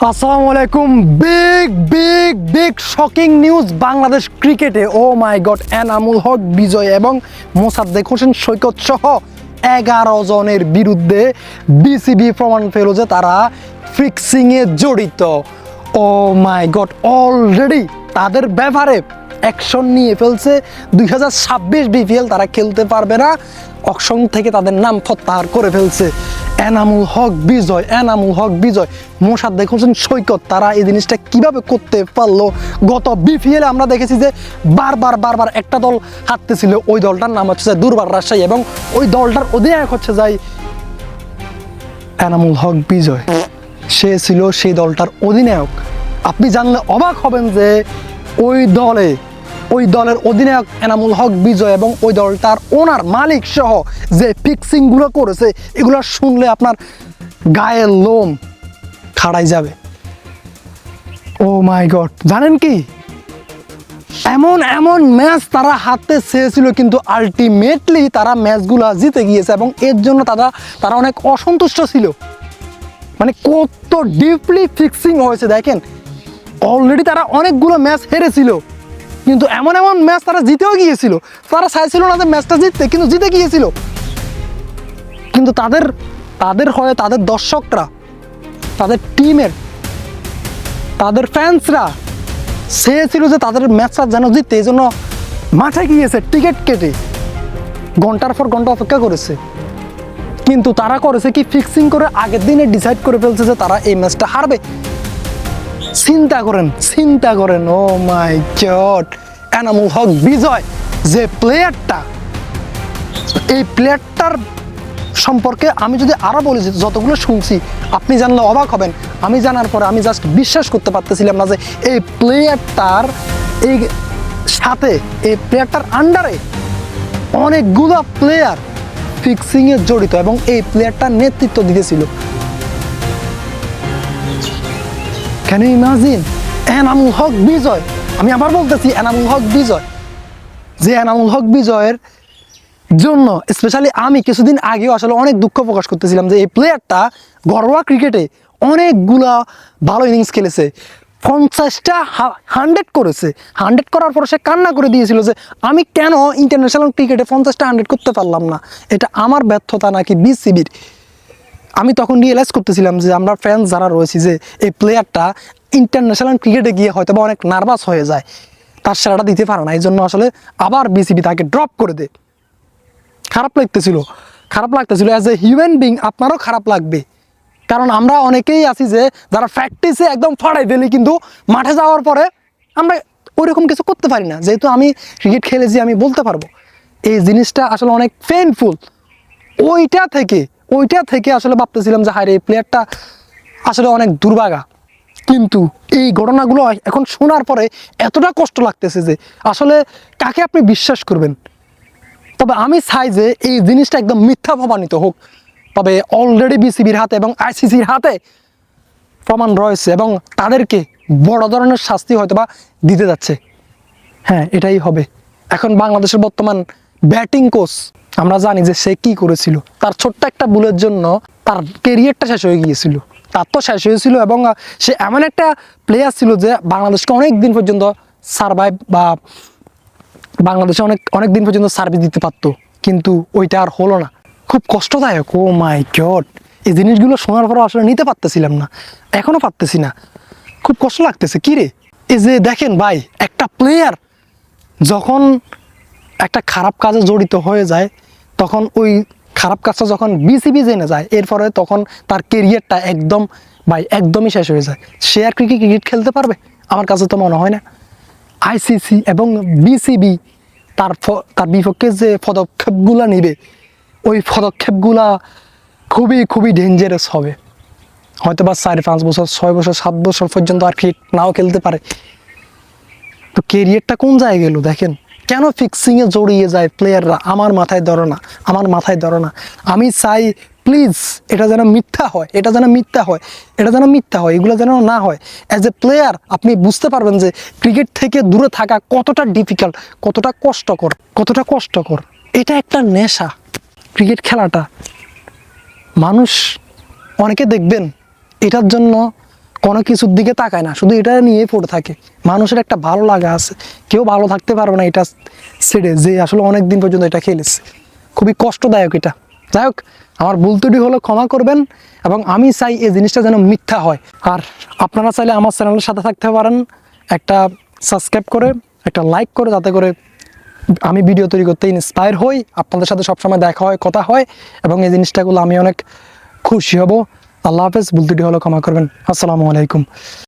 আসসালামু আলাইকুম। Big shocking news Bangladesh ক্রিকেটে। ও মাই গড, এনামুল হক বিজয় এবং মোসাদ্দেক হোসেন সৈকত সহ 11 জনের বিরুদ্ধে বিসিবি প্রমাণ পেল যে তারা ফিক্সিংয়ে জড়িত। ও মাই গড, অলরেডি তাদের ব্যাপারে অ্যাকশন নিয়ে ফেলছে। 2026 বিপিএল তারা খেলতে পারবে না, অকশন থেকে তাদের নাম প্রত্যাহার করে ফেলছে। এনামুল হক বিজয়, মোসাদ্দেক হোসেন সৈকত, তারা এই জিনিসটা কিভাবে করতে পারলো? গত বিপিএলে আমরা দেখেছি যে বারবার একটা দল হারতেছিল, ওই দলটার নাম হচ্ছে দুর্বার রাজশাহী, এবং ওই দলটার অধিনায়ক হচ্ছে এনামুল হক বিজয়। সে ছিল সেই দলটার অধিনায়ক। আপনি জানলে অবাক হবেন যে ওই দলের অধিনায়ক এনামুল হক বিজয় এবং ওই দলটার ওনার মালিক সহ যে ফিক্সিংগুলো করেছে, এগুলো শুনলে আপনার গায়ের লোম খাড়াই যাবে। ও মাই গড, জানেন কি, এমন ম্যাচ তারা হারতে চেয়েছিল, কিন্তু আলটিমেটলি তারা ম্যাচগুলো জিতে গিয়েছে এবং এর জন্য তারা অনেক অসন্তুষ্ট ছিল। মানে কত ডিপলি ফিক্সিং হয়েছে দেখেন। অলরেডি তারা অনেকগুলো ম্যাচ হেরেছিল, কিন্তু এমন ম্যাচ তারা জিতেও গিয়েছিল। তারা চাইছিল না যে ম্যাচটা জিততে, কিন্তু জিতে গিয়েছিল। কিন্তু তাদের হয়ে তাদের দর্শকরা, তাদের টিমের, তাদের ফ্যান্সরা চেয়েছিল যে তাদের ম্যাচটা যেন জিততে, এই জন্য মাঠে গিয়েছে টিকিট কেটে, ঘন্টার পর ঘন্টা অপেক্ষা করেছে। কিন্তু তারা করেছে কি, ফিক্সিং করে আগের দিনে ডিসাইড করে ফেলছে যে তারা এই ম্যাচটা হারবে। চিন্তা করেন। ও মাই গড, এনামুল হক বিজয় যে প্লেয়ারটা, এই প্লেয়ারটার সম্পর্কে আমি যদি আরো বলি, যতগুলো শুনছি আপনি জানলে অবাক হবেন। আমি জানার পরে আমি জাস্ট বিশ্বাস করতে পারতেছিলাম না যে এই প্লেয়ারটার এই প্লেয়ারটার আন্ডারে অনেকগুলো প্লেয়ার ফিক্সিংয়ে জড়িত এবং এই প্লেয়ারটার নেতৃত্ব দিতেছিল। Can you imagine? Enamul Haque Bijoy, আমি আবার বলতেছি এনামুল হক বিজয়, যে এনামুল হক বিজয়ের জন্য স্পেশালি আমি কিছুদিন আগেও আসলে অনেক দুঃখ প্রকাশ করতেছিলাম যে এই প্লেয়ারটা ঘরোয়া ক্রিকেটে অনেকগুলা ভালো ইনিংস খেলেছে, 50টা 100 করেছে। 100 করার পর সে কান্না করে দিয়েছিল যে আমি কেন ইন্টারন্যাশনাল ক্রিকেটে 50টা 100 করতে পারলাম না, এটা আমার ব্যর্থতা নাকি বিসিবির। আমি তখন রিয়েলাইজ করতেছিলাম যে আমরা ফ্যান্স যারা রয়েছি, যে এই প্লেয়ারটা ইন্টারন্যাশনাল ক্রিকেটে গিয়ে হয়তো বা অনেক নার্ভাস হয়ে যায়, তার সেরাটা দিতে পারে না, এই জন্য আসলে আবার বিসিবি তাকে ড্রপ করে দেয়। খারাপ লাগতেছিল অ্যাজ এ হিউম্যান বিং। আপনারও খারাপ লাগবে, কারণ আমরা অনেকেই আছি যে যারা প্র্যাকটিসে একদম ফাড়াই ফেলি, কিন্তু মাঠে যাওয়ার পরে আমরা ওইরকম কিছু করতে পারি না। যেহেতু আমি ক্রিকেট খেলেছি, আমি বলতে পারবো এই জিনিসটা আসলে অনেক পেইনফুল। ওইটা থেকে আসলে ভাবতেছিলাম যে হায় রে, এই প্লেয়ারটা আসলে অনেক দুর্ভাগা। কিন্তু এই ঘটনাগুলো এখন শোনার পরে এতটা কষ্ট লাগতেছে যে আসলে কাকে আপনি বিশ্বাস করবেন। তবে আমি চাই যে এই জিনিসটা একদম মিথ্যা প্রমাণিত হোক। তবে অলরেডি বিসিবির হাতে এবং আইসিসির হাতে প্রমাণ রয়েছে এবং তাদেরকে বড় ধরনের শাস্তি হয়তো বা দিতে যাচ্ছে। হ্যাঁ, এটাই হবে। এখন বাংলাদেশের বর্তমান ব্যাটিং কোচ, আমরা জানি যে সে কি করেছিল। তার ছোট্ট একটা ভুলের জন্য তার কেরিয়ারটা শেষ হয়ে গিয়েছিল। তার তো শেষ হয়েছিল, এবং সে এমন একটা প্লেয়ার ছিল যে বাংলাদেশকে অনেক দিন পর্যন্ত সারভাইভ বা বাংলাদেশে অনেক দিন পর্যন্ত সার্ভিস দিতে পারতো, কিন্তু ওইটা আর হলো না। খুব কষ্টদায়ক। ও মাই গড, এই জিনিসগুলো শোনার পর আসলে নিতে পারতেছিলাম না, এখনো পারতেছি না। খুব কষ্ট লাগতেছে। কি রে, এই যে দেখেন ভাই, একটা প্লেয়ার যখন একটা খারাপ কাজে জড়িত হয়ে যায়, তখন ওই খারাপ কাজটা যখন বিসিবি জেনে যায়, এরপরে তখন তার কেরিয়ারটা একদমই শেষ হয়ে যায়। সে আর ক্রিকেট খেলতে পারবে? আমার কাছে তো মনে হয় না। আইসিসি এবং বিসিবি তার বিপক্ষে যে পদক্ষেপগুলো নেবে, ওই পদক্ষেপগুলা খুবই ডেঞ্জারাস হবে। হয়তো বা 4-5 বছর, 6 বছর, 7 বছর পর্যন্ত আর ক্রিকেট নাও খেলতে পারে। তো কেরিয়ারটা কোন জায়গায় গেল দেখেন। কেন ফিক্সিংয়ে জড়িয়ে যায় প্লেয়াররা? আমার মাথায় ধরো না। আমি চাই প্লিজ এটা যেন মিথ্যা হয়, এগুলো যেন না হয়। অ্যাজ এ প্লেয়ার আপনি বুঝতে পারবেন যে ক্রিকেট থেকে দূরে থাকা কতটা ডিফিকাল্ট, কতটা কষ্টকর। এটা একটা নেশা, ক্রিকেট খেলাটা। মানুষ অনেকে দেখবেন এটার জন্য কোনো কিছুর দিকে তাকায় না, শুধু এটা নিয়েই পড়ে থাকে। মানুষের একটা ভালো লাগা আছে, কেউ ভালো থাকতে পারবে না এটা ছেড়ে, যে আসলে অনেক দিন পর্যন্ত এটা খেলেছে। খুবই কষ্টদায়ক এটা। যাই হোক, আমার ভুল ত্রুটি হলো ক্ষমা করবেন, এবং আমি চাই এই জিনিসটা যেন মিথ্যা হয়। আর আপনারা চাইলে আমার চ্যানেলের সাথে থাকতে পারেন, একটা সাবস্ক্রাইব করে, একটা লাইক করে, যাতে করে আমি ভিডিও তৈরি করতে ইন্সপায়ার হই, আপনাদের সাথে সবসময় দেখা হয়, কথা হয়, এবং এই জিনিসটাগুলো আমি অনেক খুশি হব। আল্লাহ হাফেজ। ভুল ত্রুটি হলো ক্ষমা করবেন। আসসালামু আলাইকুম।